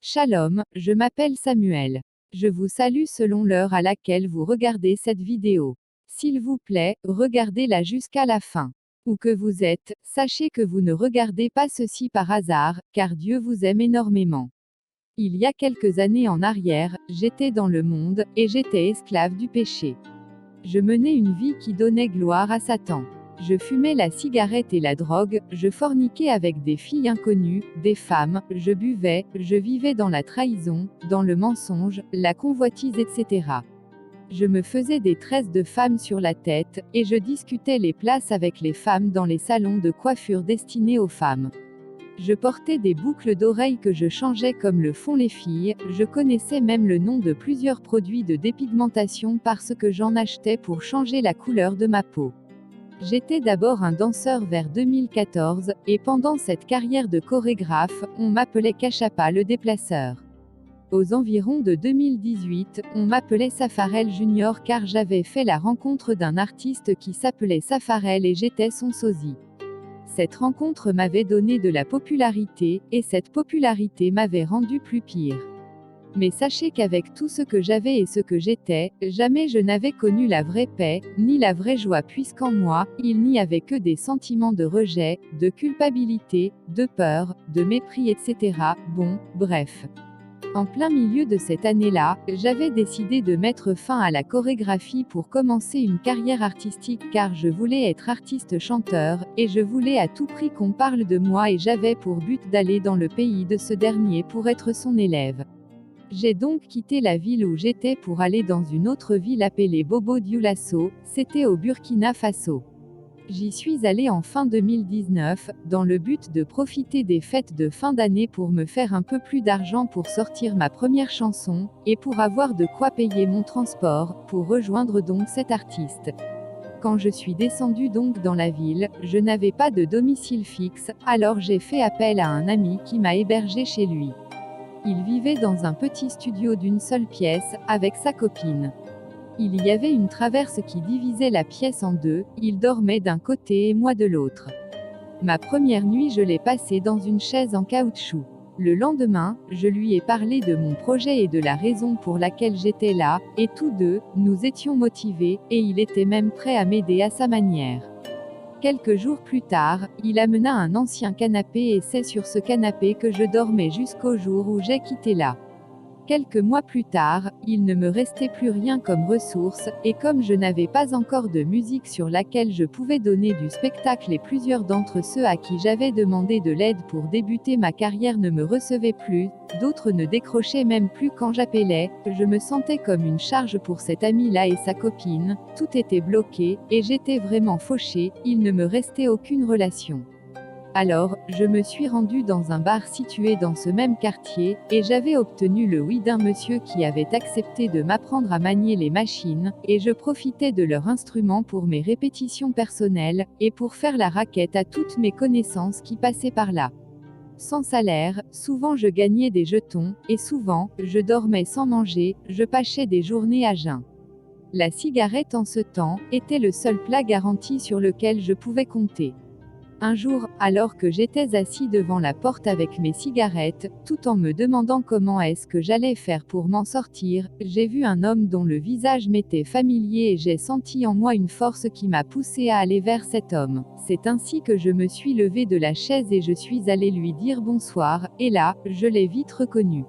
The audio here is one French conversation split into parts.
Shalom, je m'appelle Samuel. Je vous salue selon l'heure à laquelle vous regardez cette vidéo. S'il vous plaît, regardez-la jusqu'à la fin. Où que vous êtes, sachez que vous ne regardez pas ceci par hasard, car Dieu vous aime énormément. Il y a quelques années en arrière, j'étais dans le monde, et j'étais esclave du péché. Je menais une vie qui donnait gloire à Satan. Je fumais la cigarette et la drogue, je forniquais avec des filles inconnues, des femmes, je buvais, je vivais dans la trahison, dans le mensonge, la convoitise, etc. Je me faisais des tresses de femmes sur la tête, et je discutais les places avec les femmes dans les salons de coiffure destinés aux femmes. Je portais des boucles d'oreilles que je changeais comme le font les filles, je connaissais même le nom de plusieurs produits de dépigmentation parce que j'en achetais pour changer la couleur de ma peau. J'étais d'abord un danseur vers 2014, et pendant cette carrière de chorégraphe, on m'appelait Cachapa le déplaceur. Aux environs de 2018, on m'appelait Safarel Junior car j'avais fait la rencontre d'un artiste qui s'appelait Safarel et j'étais son sosie. Cette rencontre m'avait donné de la popularité, et cette popularité m'avait rendu plus pire. Mais sachez qu'avec tout ce que j'avais et ce que j'étais, jamais je n'avais connu la vraie paix, ni la vraie joie puisqu'en moi, il n'y avait que des sentiments de rejet, de culpabilité, de peur, de mépris, etc. Bon, bref. En plein milieu de cette année-là, j'avais décidé de mettre fin à la chorégraphie pour commencer une carrière artistique car je voulais être artiste-chanteur, et je voulais à tout prix qu'on parle de moi et j'avais pour but d'aller dans le pays de ce dernier pour être son élève. J'ai donc quitté la ville où j'étais pour aller dans une autre ville appelée Bobo Dioulasso, c'était au Burkina Faso. J'y suis allé en fin 2019, dans le but de profiter des fêtes de fin d'année pour me faire un peu plus d'argent pour sortir ma première chanson, et pour avoir de quoi payer mon transport, pour rejoindre donc cet artiste. Quand je suis descendu donc dans la ville, je n'avais pas de domicile fixe, alors j'ai fait appel à un ami qui m'a hébergé chez lui. Il vivait dans un petit studio d'une seule pièce, avec sa copine. Il y avait une traverse qui divisait la pièce en deux, il dormait d'un côté et moi de l'autre. Ma première nuit je l'ai passée dans une chaise en caoutchouc. Le lendemain, je lui ai parlé de mon projet et de la raison pour laquelle j'étais là, et tous deux, nous étions motivés, et il était même prêt à m'aider à sa manière. Quelques jours plus tard, il amena un ancien canapé et c'est sur ce canapé que je dormais jusqu'au jour où j'ai quitté là. Quelques mois plus tard, il ne me restait plus rien comme ressource, et comme je n'avais pas encore de musique sur laquelle je pouvais donner du spectacle et plusieurs d'entre ceux à qui j'avais demandé de l'aide pour débuter ma carrière ne me recevaient plus, d'autres ne décrochaient même plus quand j'appelais, je me sentais comme une charge pour cet ami-là et sa copine, tout était bloqué, et j'étais vraiment fauchée, il ne me restait aucune relation. Alors, je me suis rendue dans un bar situé dans ce même quartier, et j'avais obtenu le oui d'un monsieur qui avait accepté de m'apprendre à manier les machines, et je profitais de leur instrument pour mes répétitions personnelles, et pour faire la raquette à toutes mes connaissances qui passaient par là. Sans salaire, souvent je gagnais des jetons, et souvent, je dormais sans manger, je passais des journées à jeun. La cigarette en ce temps, était le seul plat garanti sur lequel je pouvais compter. Un jour, alors que j'étais assis devant la porte avec mes cigarettes, tout en me demandant comment est-ce que j'allais faire pour m'en sortir, j'ai vu un homme dont le visage m'était familier et j'ai senti en moi une force qui m'a poussé à aller vers cet homme. C'est ainsi que je me suis levée de la chaise et je suis allée lui dire bonsoir, et là, je l'ai vite reconnu.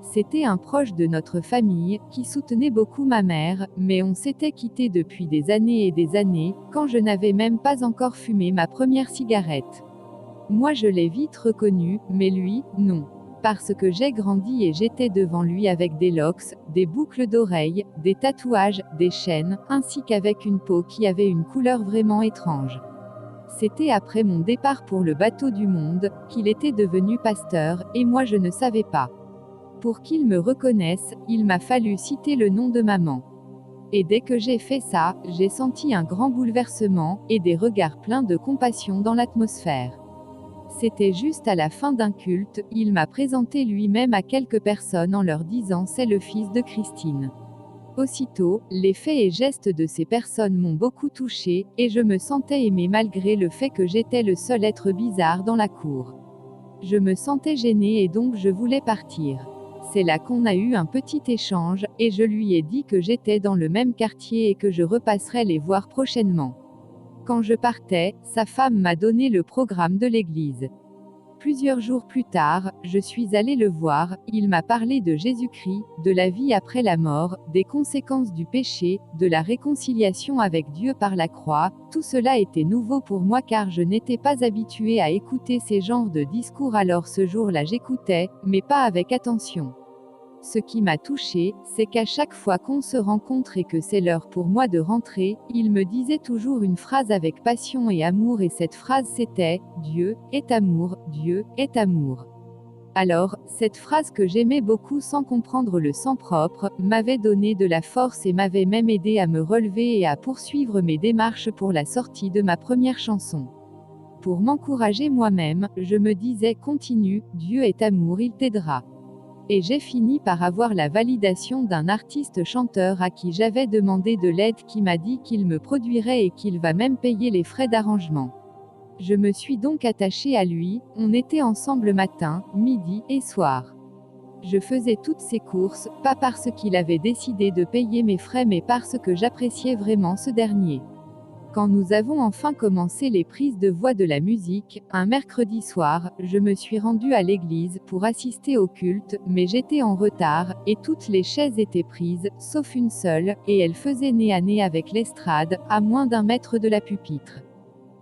C'était un proche de notre famille, qui soutenait beaucoup ma mère, mais on s'était quittés depuis des années et des années, quand je n'avais même pas encore fumé ma première cigarette. Moi je l'ai vite reconnu, mais lui, non. Parce que j'ai grandi et j'étais devant lui avec des locks, des boucles d'oreilles, des tatouages, des chaînes, ainsi qu'avec une peau qui avait une couleur vraiment étrange. C'était après mon départ pour le bateau du monde, qu'il était devenu pasteur, et moi je ne savais pas. Pour qu'il me reconnaisse, il m'a fallu citer le nom de maman. Et dès que j'ai fait ça, j'ai senti un grand bouleversement, et des regards pleins de compassion dans l'atmosphère. C'était juste à la fin d'un culte, il m'a présenté lui-même à quelques personnes en leur disant c'est le fils de Christine. Aussitôt, les faits et gestes de ces personnes m'ont beaucoup touché, et je me sentais aimée malgré le fait que j'étais le seul être bizarre dans la cour. Je me sentais gênée et donc je voulais partir. C'est là qu'on a eu un petit échange, et je lui ai dit que j'étais dans le même quartier et que je repasserais les voir prochainement. Quand je partais, sa femme m'a donné le programme de l'église. Plusieurs jours plus tard, je suis allée le voir, il m'a parlé de Jésus-Christ, de la vie après la mort, des conséquences du péché, de la réconciliation avec Dieu par la croix. Tout cela était nouveau pour moi car je n'étais pas habituée à écouter ces genres de discours, alors ce jour-là j'écoutais, mais pas avec attention. Ce qui m'a touchée, c'est qu'à chaque fois qu'on se rencontre et que c'est l'heure pour moi de rentrer, il me disait toujours une phrase avec passion et amour, et cette phrase c'était « Dieu est amour, Dieu est amour ». Alors, cette phrase que j'aimais beaucoup sans comprendre le sens propre, m'avait donné de la force et m'avait même aidé à me relever et à poursuivre mes démarches pour la sortie de ma première chanson. Pour m'encourager moi-même, je me disais « Continue, Dieu est amour, il t'aidera ». Et j'ai fini par avoir la validation d'un artiste chanteur à qui j'avais demandé de l'aide, qui m'a dit qu'il me produirait et qu'il va même payer les frais d'arrangement. Je me suis donc attachée à lui, on était ensemble matin, midi et soir. Je faisais toutes ses courses, pas parce qu'il avait décidé de payer mes frais mais parce que j'appréciais vraiment ce dernier. Quand nous avons enfin commencé les prises de voix de la musique, un mercredi soir, je me suis rendue à l'église pour assister au culte, mais j'étais en retard, et toutes les chaises étaient prises, sauf une seule, et elle faisait nez à nez avec l'estrade, à moins d'1 mètre de la pupitre.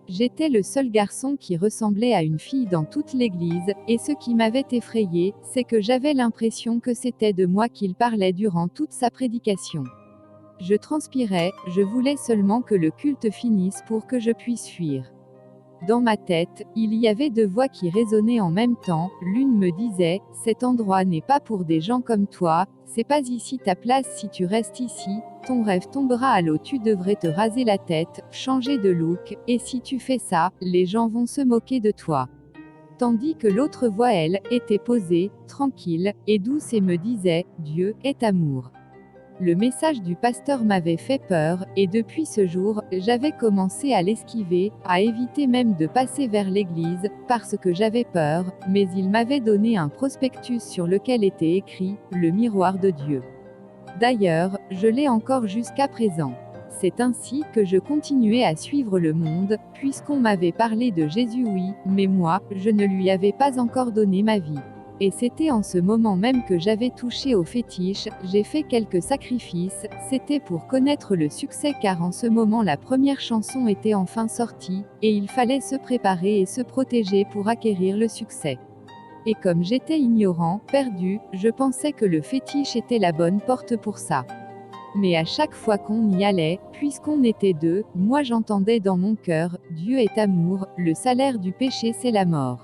J'étais le seul garçon qui ressemblait à une fille dans toute l'église, et ce qui m'avait effrayé, c'est que j'avais l'impression que c'était de moi qu'il parlait durant toute sa prédication. Je transpirais, je voulais seulement que le culte finisse pour que je puisse fuir. Dans ma tête, il y avait 2 voix qui résonnaient en même temps, l'une me disait « Cet endroit n'est pas pour des gens comme toi, c'est pas ici ta place, si tu restes ici, ton rêve tombera à l'eau, tu devrais te raser la tête, changer de look, et si tu fais ça, les gens vont se moquer de toi. » Tandis que l'autre voix, elle, était posée, tranquille, et douce et me disait « Dieu est amour ». Le message du pasteur m'avait fait peur, et depuis ce jour, j'avais commencé à l'esquiver, à éviter même de passer vers l'église, parce que j'avais peur, mais il m'avait donné un prospectus sur lequel était écrit « Le miroir de Dieu ». D'ailleurs, je l'ai encore jusqu'à présent. C'est ainsi que je continuais à suivre le monde, puisqu'on m'avait parlé de Jésus, oui, mais moi, je ne lui avais pas encore donné ma vie. Et c'était en ce moment même que j'avais touché au fétiche, j'ai fait quelques sacrifices, c'était pour connaître le succès car en ce moment la première chanson était enfin sortie, et il fallait se préparer et se protéger pour acquérir le succès. Et comme j'étais ignorant, perdu, je pensais que le fétiche était la bonne porte pour ça. Mais à chaque fois qu'on y allait, puisqu'on était 2, moi j'entendais dans mon cœur, Dieu est amour, le salaire du péché c'est la mort.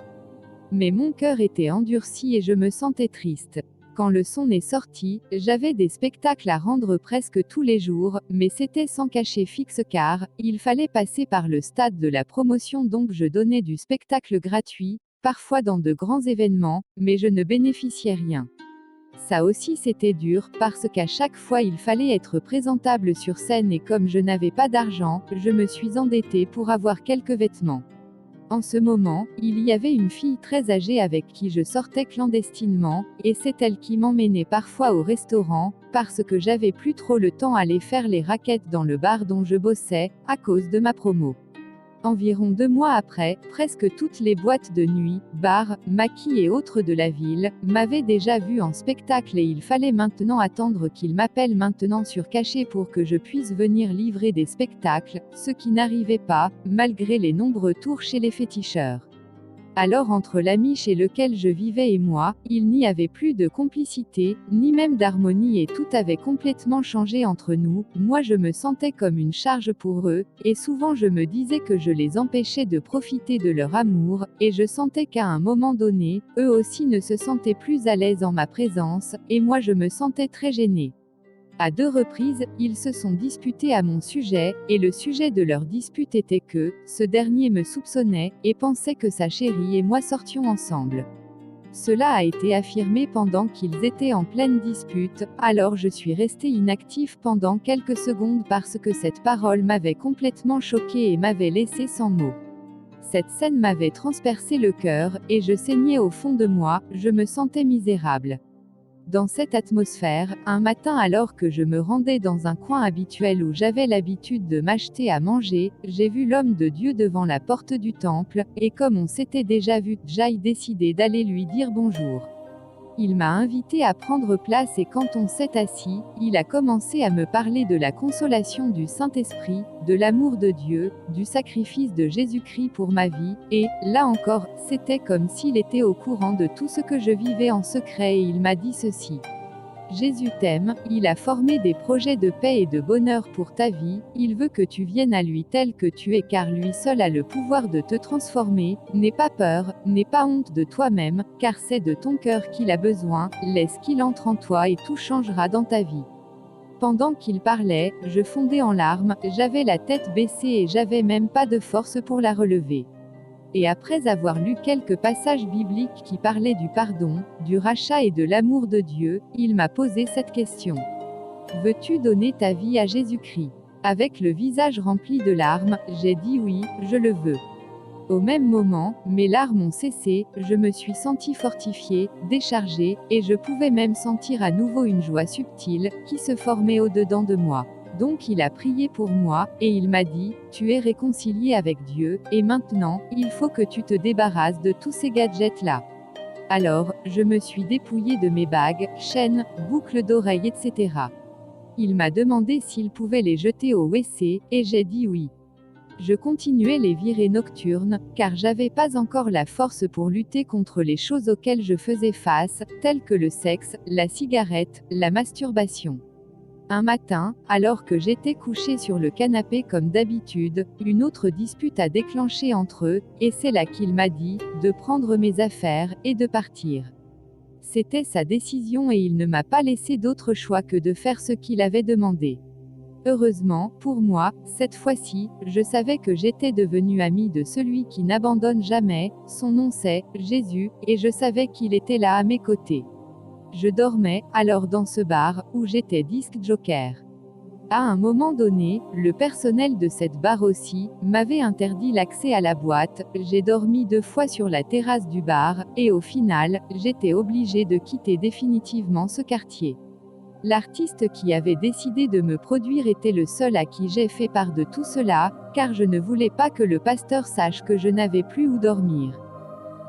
Mais mon cœur était endurci et je me sentais triste. Quand le son est sorti, j'avais des spectacles à rendre presque tous les jours, mais c'était sans cachet fixe car, il fallait passer par le stade de la promotion, donc je donnais du spectacle gratuit, parfois dans de grands événements, mais je ne bénéficiais rien. Ça aussi c'était dur, parce qu'à chaque fois il fallait être présentable sur scène et comme je n'avais pas d'argent, je me suis endettée pour avoir quelques vêtements. En ce moment, il y avait une fille très âgée avec qui je sortais clandestinement, et c'est elle qui m'emmenait parfois au restaurant, parce que j'avais plus trop le temps à aller faire les raquettes dans le bar dont je bossais, à cause de ma promo. Environ 2 mois après, presque toutes les boîtes de nuit, bars, maquis et autres de la ville, m'avaient déjà vu en spectacle et il fallait maintenant attendre qu'ils m'appellent maintenant sur cachet pour que je puisse venir livrer des spectacles, ce qui n'arrivait pas, malgré les nombreux tours chez les féticheurs. Alors entre l'ami chez lequel je vivais et moi, il n'y avait plus de complicité, ni même d'harmonie et tout avait complètement changé entre nous, moi je me sentais comme une charge pour eux, et souvent je me disais que je les empêchais de profiter de leur amour, et je sentais qu'à un moment donné, eux aussi ne se sentaient plus à l'aise en ma présence, et moi je me sentais très gênée. À 2 reprises, ils se sont disputés à mon sujet, et le sujet de leur dispute était que, ce dernier me soupçonnait, et pensait que sa chérie et moi sortions ensemble. Cela a été affirmé pendant qu'ils étaient en pleine dispute, alors je suis restée inactive pendant quelques secondes parce que cette parole m'avait complètement choquée et m'avait laissé sans mots. Cette scène m'avait transpercé le cœur, et je saignais au fond de moi, je me sentais misérable. Dans cette atmosphère, un matin alors que je me rendais dans un coin habituel où j'avais l'habitude de m'acheter à manger, j'ai vu l'homme de Dieu devant la porte du temple, et comme on s'était déjà vu, j'ai décidé d'aller lui dire bonjour. Il m'a invité à prendre place et quand on s'est assis, il a commencé à me parler de la consolation du Saint-Esprit, de l'amour de Dieu, du sacrifice de Jésus-Christ pour ma vie, et, là encore, c'était comme s'il était au courant de tout ce que je vivais en secret et il m'a dit ceci. Jésus t'aime, il a formé des projets de paix et de bonheur pour ta vie, il veut que tu viennes à lui tel que tu es car lui seul a le pouvoir de te transformer, n'aie pas peur, n'aie pas honte de toi-même, car c'est de ton cœur qu'il a besoin, laisse qu'il entre en toi et tout changera dans ta vie. Pendant qu'il parlait, je fondais en larmes, j'avais la tête baissée et j'avais même pas de force pour la relever. Et après avoir lu quelques passages bibliques qui parlaient du pardon, du rachat et de l'amour de Dieu, il m'a posé cette question. Veux-tu donner ta vie à Jésus-Christ? Avec le visage rempli de larmes, j'ai dit oui, je le veux. Au même moment, mes larmes ont cessé, je me suis sentie fortifiée, déchargée, et je pouvais même sentir à nouveau une joie subtile, qui se formait au-dedans de moi. Donc il a prié pour moi, et il m'a dit, tu es réconcilié avec Dieu, et maintenant, il faut que tu te débarrasses de tous ces gadgets-là. Alors, je me suis dépouillée de mes bagues, chaînes, boucles d'oreilles, etc. Il m'a demandé s'il pouvait les jeter au WC, et j'ai dit oui. Je continuais les virées nocturnes, car j'avais pas encore la force pour lutter contre les choses auxquelles je faisais face, telles que le sexe, la cigarette, la masturbation. Un matin, alors que j'étais couché sur le canapé comme d'habitude, une autre dispute a déclenché entre eux, et c'est là qu'il m'a dit, de prendre mes affaires, et de partir. C'était sa décision et il ne m'a pas laissé d'autre choix que de faire ce qu'il avait demandé. Heureusement, pour moi, cette fois-ci, je savais que j'étais devenu ami de celui qui n'abandonne jamais, son nom c'est Jésus, et je savais qu'il était là à mes côtés. Je dormais, alors dans ce bar, où j'étais disc jocker. À un moment donné, le personnel de cette bar aussi, m'avait interdit l'accès à la boîte, j'ai dormi 2 fois sur la terrasse du bar, et au final, j'étais obligé de quitter définitivement ce quartier. L'artiste qui avait décidé de me produire était le seul à qui j'ai fait part de tout cela, car je ne voulais pas que le pasteur sache que je n'avais plus où dormir.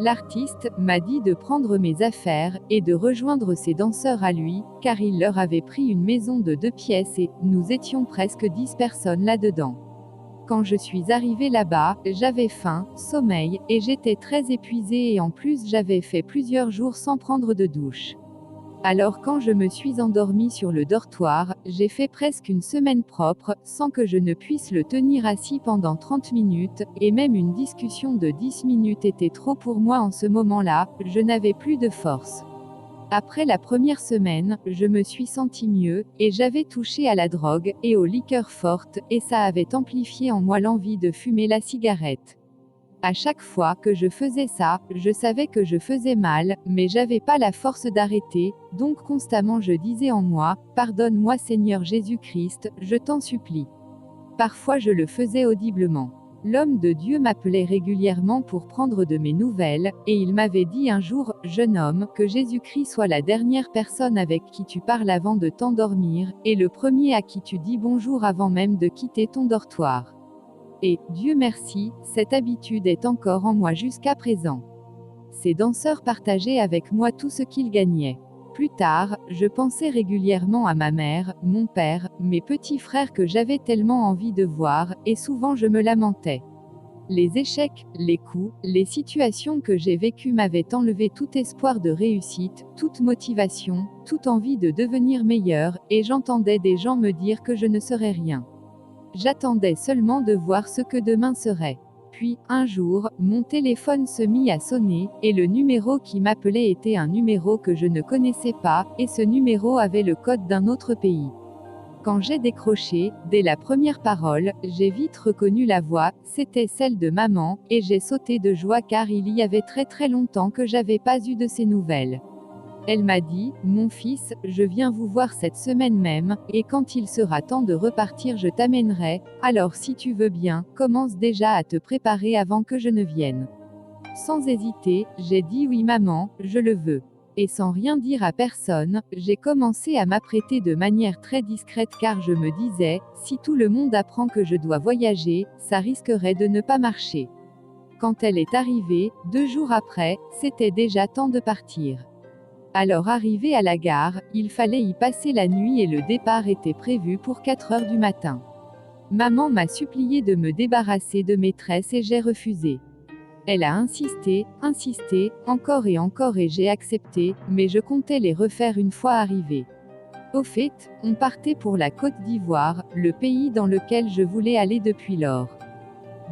L'artiste m'a dit de prendre mes affaires et de rejoindre ses danseurs à lui, car il leur avait pris une maison de 2 pièces et nous étions presque 10 personnes là-dedans. Quand je suis arrivée là-bas, j'avais faim, sommeil, et j'étais très épuisée et en plus j'avais fait plusieurs jours sans prendre de douche. Alors quand je me suis endormie sur le dortoir, j'ai fait presque une semaine propre, sans que je ne puisse le tenir assis pendant 30 minutes, et même une discussion de 10 minutes était trop pour moi en ce moment-là, je n'avais plus de force. Après la première semaine, je me suis sentie mieux, et j'avais touché à la drogue, et aux liqueurs fortes, et ça avait amplifié en moi l'envie de fumer la cigarette. À chaque fois que je faisais ça, je savais que je faisais mal, mais j'avais pas la force d'arrêter, donc constamment je disais en moi, pardonne-moi Seigneur Jésus-Christ, je t'en supplie. Parfois je le faisais audiblement. L'homme de Dieu m'appelait régulièrement pour prendre de mes nouvelles, et il m'avait dit un jour, jeune homme, que Jésus-Christ soit la dernière personne avec qui tu parles avant de t'endormir, et le premier à qui tu dis bonjour avant même de quitter ton dortoir. Et, Dieu merci, cette habitude est encore en moi jusqu'à présent. Ces danseurs partageaient avec moi tout ce qu'ils gagnaient. Plus tard, je pensais régulièrement à ma mère, mon père, mes petits frères que j'avais tellement envie de voir, et souvent je me lamentais. Les échecs, les coups, les situations que j'ai vécues m'avaient enlevé tout espoir de réussite, toute motivation, toute envie de devenir meilleur, et j'entendais des gens me dire que je ne serais rien. J'attendais seulement de voir ce que demain serait. Puis, un jour, mon téléphone se mit à sonner, et le numéro qui m'appelait était un numéro que je ne connaissais pas, et ce numéro avait le code d'un autre pays. Quand j'ai décroché, dès la première parole, j'ai vite reconnu la voix, c'était celle de maman, et j'ai sauté de joie car il y avait très longtemps que j'avais pas eu de ses nouvelles. Elle m'a dit, mon fils, je viens vous voir cette semaine même, et quand il sera temps de repartir je t'amènerai, alors si tu veux bien, commence déjà à te préparer avant que je ne vienne. Sans hésiter, j'ai dit oui maman, je le veux. Et sans rien dire à personne, j'ai commencé à m'apprêter de manière très discrète car je me disais, si tout le monde apprend que je dois voyager, ça risquerait de ne pas marcher. Quand elle est arrivée, 2 jours après, c'était déjà temps de partir. Alors arrivé à la gare, il fallait y passer la nuit et le départ était prévu pour 4 heures du matin. Maman m'a supplié de me débarrasser de mes tresses et j'ai refusé. Elle a insisté, encore et j'ai accepté, mais je comptais les refaire une fois arrivé. Au fait, on partait pour la Côte d'Ivoire, le pays dans lequel je voulais aller depuis lors.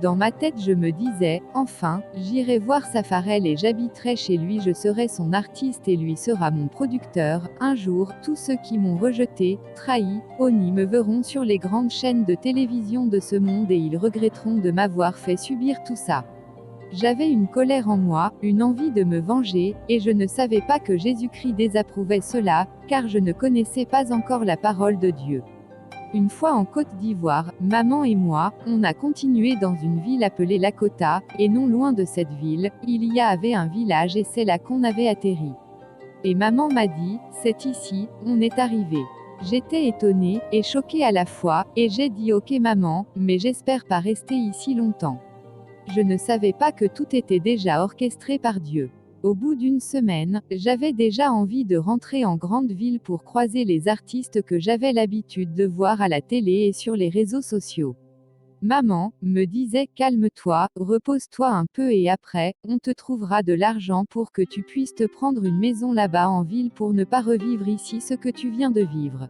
Dans ma tête je me disais, enfin, j'irai voir Safarel et j'habiterai chez lui, je serai son artiste et lui sera mon producteur. Un jour, tous ceux qui m'ont rejeté, trahi, honni me verront sur les grandes chaînes de télévision de ce monde et ils regretteront de m'avoir fait subir tout ça. J'avais une colère en moi, une envie de me venger, et je ne savais pas que Jésus-Christ désapprouvait cela, car je ne connaissais pas encore la parole de Dieu. Une fois en Côte d'Ivoire, maman et moi, on a continué dans une ville appelée Lakota, et non loin de cette ville, il y avait un village et c'est là qu'on avait atterri. Et maman m'a dit, c'est ici, on est arrivé. J'étais étonnée, et choquée à la fois, et j'ai dit ok maman, mais j'espère pas rester ici longtemps. Je ne savais pas que tout était déjà orchestré par Dieu. Au bout d'une semaine, j'avais déjà envie de rentrer en grande ville pour croiser les artistes que j'avais l'habitude de voir à la télé et sur les réseaux sociaux. Maman me disait calme-toi, repose-toi un peu et après, on te trouvera de l'argent pour que tu puisses te prendre une maison là-bas en ville pour ne pas revivre ici ce que tu viens de vivre.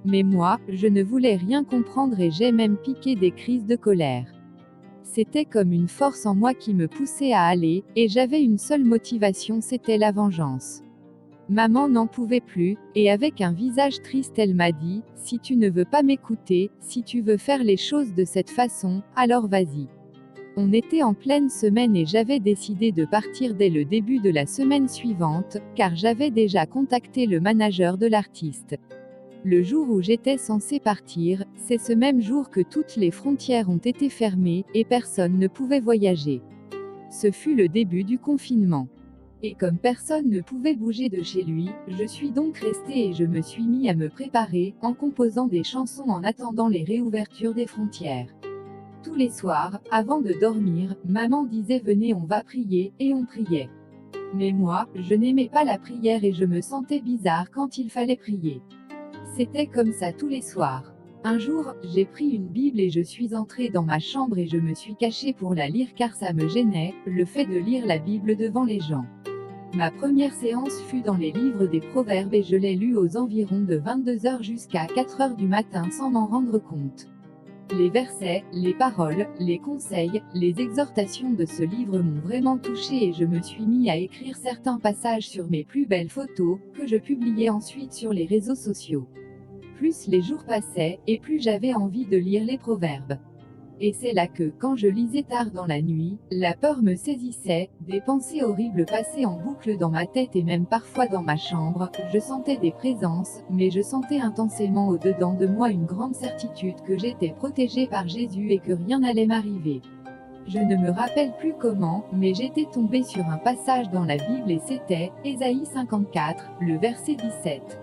Mais moi, je ne voulais rien comprendre et j'ai même piqué des crises de colère. C'était comme une force en moi qui me poussait à aller, et j'avais une seule motivation, c'était la vengeance. Maman n'en pouvait plus, et avec un visage triste elle m'a dit, si tu ne veux pas m'écouter, si tu veux faire les choses de cette façon, alors vas-y. On était en pleine semaine et j'avais décidé de partir dès le début de la semaine suivante, car j'avais déjà contacté le manager de l'artiste. Le jour où j'étais censé partir, c'est ce même jour que toutes les frontières ont été fermées, et personne ne pouvait voyager. Ce fut le début du confinement. Et comme personne ne pouvait bouger de chez lui, je suis donc restée et je me suis mis à me préparer, en composant des chansons en attendant les réouvertures des frontières. Tous les soirs, avant de dormir, maman disait venez on va prier, et on priait. Mais moi, je n'aimais pas la prière et je me sentais bizarre quand il fallait prier. C'était comme ça tous les soirs. Un jour, j'ai pris une Bible et je suis entrée dans ma chambre et je me suis cachée pour la lire car ça me gênait, le fait de lire la Bible devant les gens. Ma première séance fut dans les livres des Proverbes et je l'ai lu aux environs de 22 heures jusqu'à 4 heures du matin sans m'en rendre compte. Les versets, les paroles, les conseils, les exhortations de ce livre m'ont vraiment touchée et je me suis mis à écrire certains passages sur mes plus belles photos, que je publiais ensuite sur les réseaux sociaux. Plus les jours passaient, et plus j'avais envie de lire les proverbes. Et c'est là que, quand je lisais tard dans la nuit, la peur me saisissait, des pensées horribles passaient en boucle dans ma tête et même parfois dans ma chambre, je sentais des présences, mais je sentais intensément au-dedans de moi une grande certitude que j'étais protégée par Jésus et que rien n'allait m'arriver. Je ne me rappelle plus comment, mais j'étais tombée sur un passage dans la Bible et c'était, Ésaïe 54, le verset 17.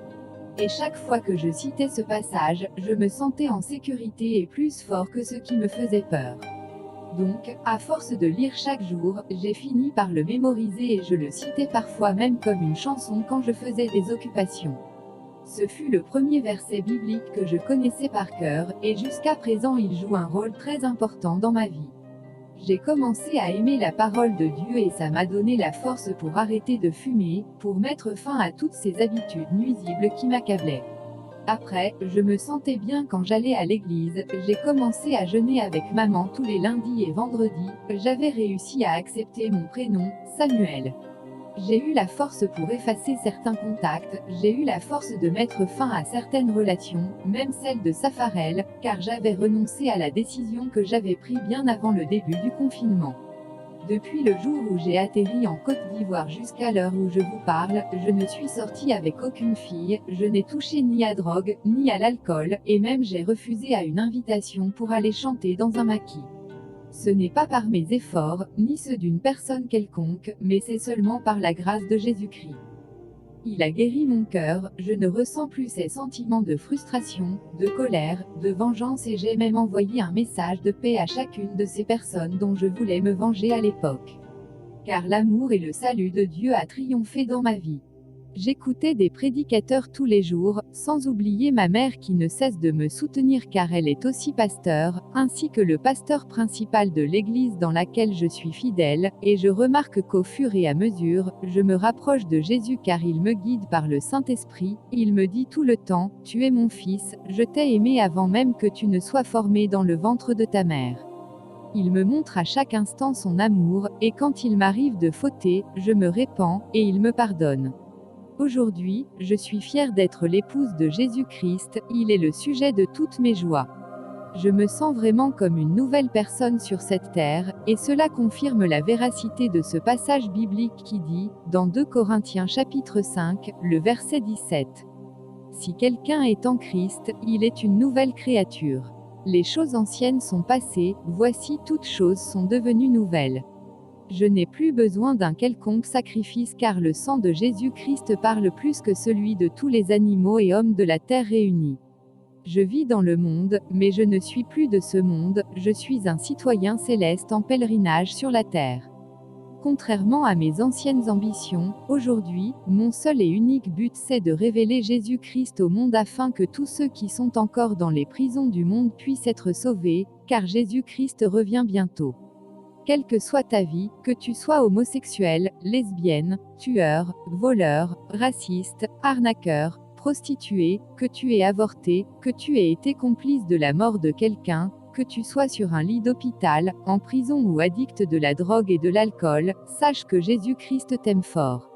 Et chaque fois que je citais ce passage, je me sentais en sécurité et plus fort que ce qui me faisait peur. Donc, à force de lire chaque jour, j'ai fini par le mémoriser et je le citais parfois même comme une chanson quand je faisais des occupations. Ce fut le premier verset biblique que je connaissais par cœur, et jusqu'à présent il joue un rôle très important dans ma vie. J'ai commencé à aimer la parole de Dieu et ça m'a donné la force pour arrêter de fumer, pour mettre fin à toutes ces habitudes nuisibles qui m'accablaient. Après, je me sentais bien quand j'allais à l'église, j'ai commencé à jeûner avec maman tous les lundis et vendredis, j'avais réussi à accepter mon prénom, Samuel. J'ai eu la force pour effacer certains contacts, j'ai eu la force de mettre fin à certaines relations, même celle de Safarel, car j'avais renoncé à la décision que j'avais prise bien avant le début du confinement. Depuis le jour où j'ai atterri en Côte d'Ivoire jusqu'à l'heure où je vous parle, je ne suis sortie avec aucune fille, je n'ai touché ni à drogue, ni à l'alcool, et même j'ai refusé à une invitation pour aller chanter dans un maquis. Ce n'est pas par mes efforts, ni ceux d'une personne quelconque, mais c'est seulement par la grâce de Jésus-Christ. Il a guéri mon cœur, je ne ressens plus ces sentiments de frustration, de colère, de vengeance et j'ai même envoyé un message de paix à chacune de ces personnes dont je voulais me venger à l'époque. Car l'amour et le salut de Dieu a triomphé dans ma vie. J'écoutais des prédicateurs tous les jours, sans oublier ma mère qui ne cesse de me soutenir car elle est aussi pasteur, ainsi que le pasteur principal de l'église dans laquelle je suis fidèle, et je remarque qu'au fur et à mesure, je me rapproche de Jésus car il me guide par le Saint-Esprit, il me dit tout le temps, tu es mon fils, je t'ai aimé avant même que tu ne sois formé dans le ventre de ta mère. Il me montre à chaque instant son amour, et quand il m'arrive de fauter, je me répands, et il me pardonne. Aujourd'hui, je suis fière d'être l'épouse de Jésus-Christ, il est le sujet de toutes mes joies. Je me sens vraiment comme une nouvelle personne sur cette terre, et cela confirme la véracité de ce passage biblique qui dit, dans 2 Corinthiens chapitre 5, le verset 17. Si quelqu'un est en Christ, il est une nouvelle créature. Les choses anciennes sont passées, voici toutes choses sont devenues nouvelles. Je n'ai plus besoin d'un quelconque sacrifice car le sang de Jésus-Christ parle plus que celui de tous les animaux et hommes de la terre réunis. Je vis dans le monde, mais je ne suis plus de ce monde, je suis un citoyen céleste en pèlerinage sur la terre. Contrairement à mes anciennes ambitions, aujourd'hui, mon seul et unique but c'est de révéler Jésus-Christ au monde afin que tous ceux qui sont encore dans les prisons du monde puissent être sauvés, car Jésus-Christ revient bientôt. Quelle que soit ta vie, que tu sois homosexuel, lesbienne, tueur, voleur, raciste, arnaqueur, prostituée, que tu aies avorté, que tu aies été complice de la mort de quelqu'un, que tu sois sur un lit d'hôpital, en prison ou addict de la drogue et de l'alcool, sache que Jésus-Christ t'aime fort.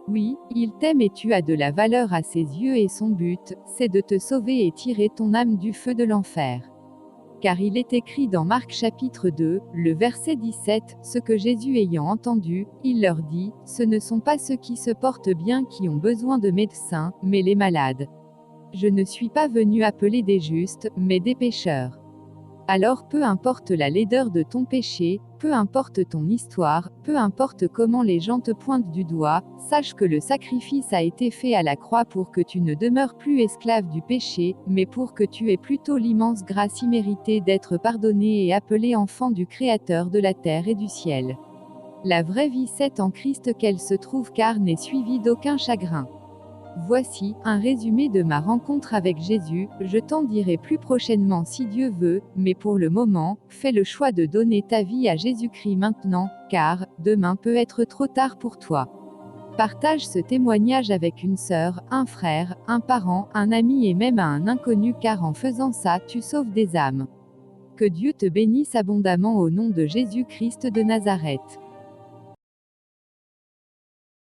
Oui, il t'aime et tu as de la valeur à ses yeux et son but, c'est de te sauver et tirer ton âme du feu de l'enfer. Car il est écrit dans Marc chapitre 2, le verset 17, ce que Jésus ayant entendu, il leur dit, ce ne sont pas ceux qui se portent bien qui ont besoin de médecins, mais les malades. Je ne suis pas venu appeler des justes, mais des pécheurs. Alors peu importe la laideur de ton péché, peu importe ton histoire, peu importe comment les gens te pointent du doigt, sache que le sacrifice a été fait à la croix pour que tu ne demeures plus esclave du péché, mais pour que tu aies plutôt l'immense grâce imméritée d'être pardonné et appelé enfant du Créateur de la terre et du ciel. La vraie vie c'est en Christ qu'elle se trouve car n'est suivie d'aucun chagrin. Voici un résumé de ma rencontre avec Jésus, je t'en dirai plus prochainement si Dieu veut, mais pour le moment, fais le choix de donner ta vie à Jésus-Christ maintenant, car demain peut être trop tard pour toi. Partage ce témoignage avec une sœur, un frère, un parent, un ami et même à un inconnu car en faisant ça, tu sauves des âmes. Que Dieu te bénisse abondamment au nom de Jésus-Christ de Nazareth.